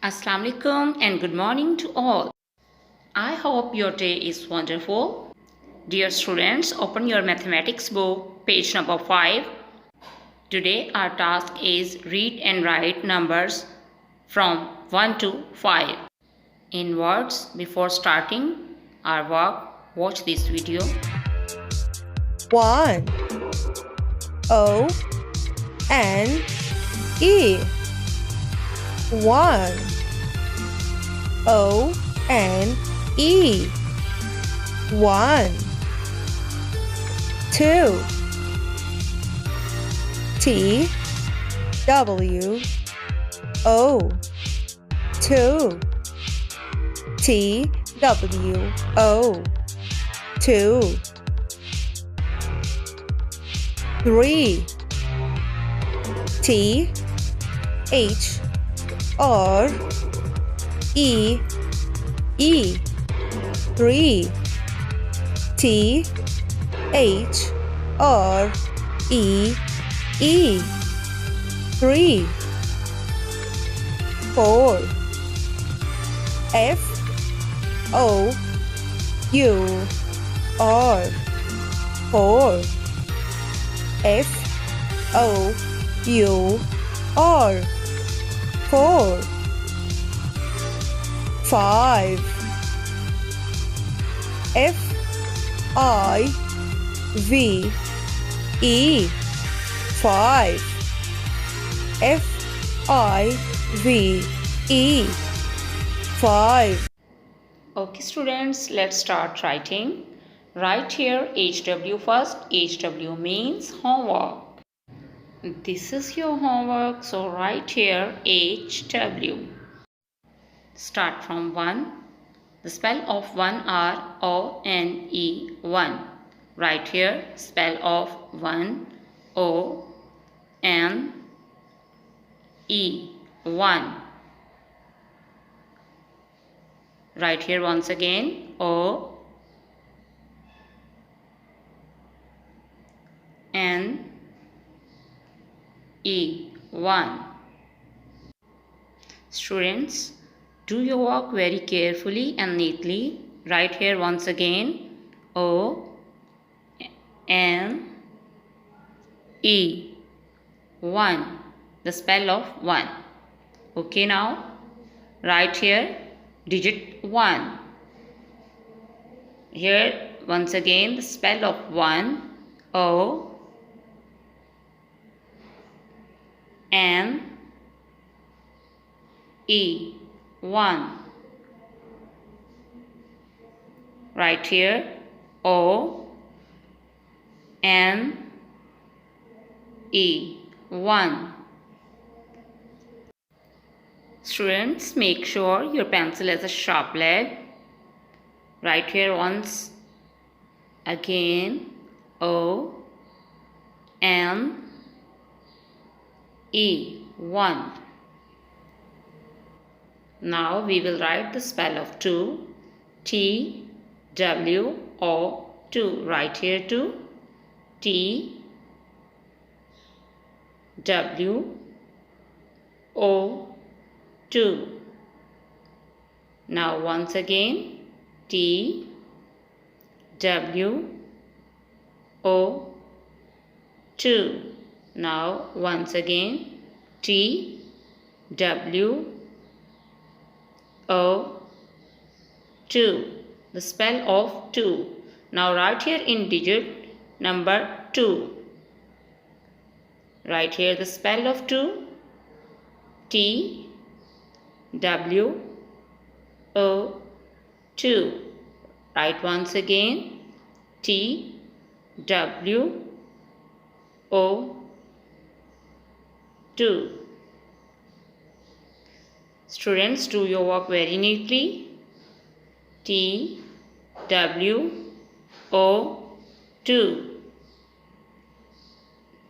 Assalamu alaikum and good morning to all. I hope your day is wonderful. Dear students, open your mathematics book, page number 5. Today our task is read and write numbers from 1 to 5 in words. Before starting our work, watch this video. 1 O N E 1 O N E 1 2 T W O 2 T W O 2 3 T H R E E 3 T H R E E 3 4 F O U R 4 F O U R 4 5 F I V E 5 F I V E 5 Okay students, let's start writing. Write here HW first. HW means homework. This is your homework, so write here HW. Start from 1. The spell of 1 are O-N-E 1. Write here spell of 1 O-N-E 1. Write here once again O N E 1. Students, do your work very carefully and neatly. Write here once again O N E 1, the spell of 1. Okay, now write here digit 1. Here once again the spell of 1 O N E 1. Write here O N E 1. Students, make sure your pencil has a sharp lead. Write here once again O N E 1. Now we will write the spell of 2 T W O 2. Write here 2 T W O 2. Now once again T W O 2. Now once again T W O 2, the spell of 2. Now write here in digit number 2. Write here the spell of 2 T W O 2. Write once again T W O 2. Students, do your work very neatly. T W O 2.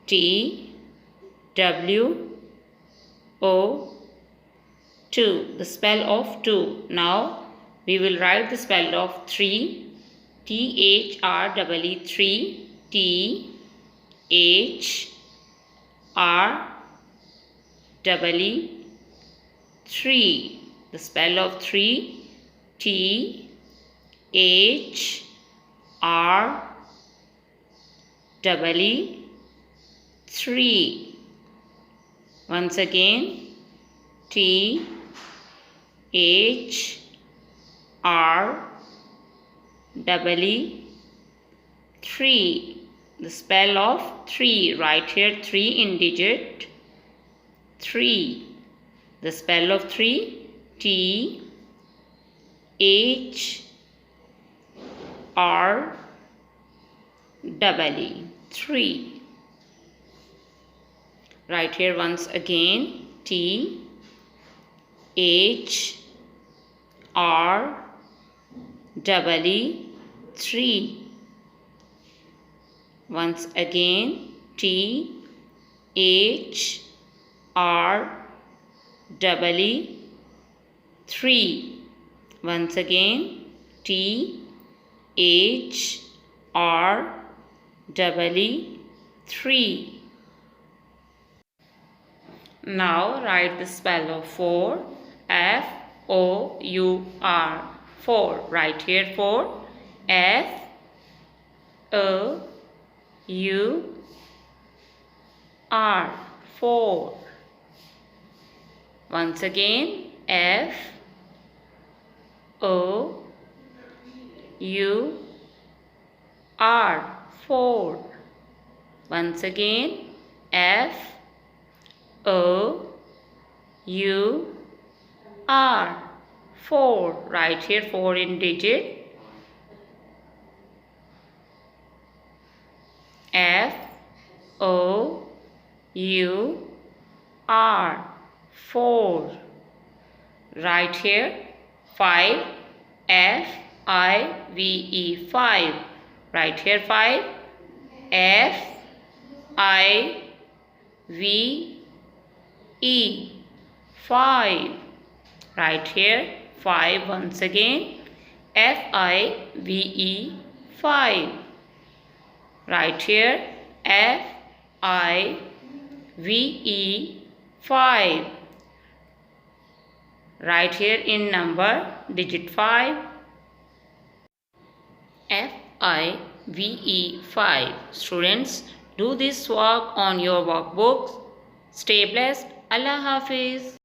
T W O 2, the spell of 2. Now we will write the spell of 3 T H R E E 3 T H R double E 3. The spell of 3, T H R double E 3. Once again, T H R double E 3. The spell of 3. Right here 3 in digit 3. The spell of 3, T H R double E 3. Right here once again, T H R double E 3. Once again, T H R double E 3. Once again, T H R double E 3. Now write the spell of 4, F O U R 4. Right here 4, F O U R 4. Once again, F O U R 4. Once again, F O U R 4. Right here 4 in digit. F O U R 4. Right here 5, F I V E 5. Right here 5, F I V E 5. Right here 5 once again, F I V E 5. Right here F I V E 5. Right here in number digit 5, F I V E 5. Students, do this work on your workbooks. Stay blessed. Allah Hafiz.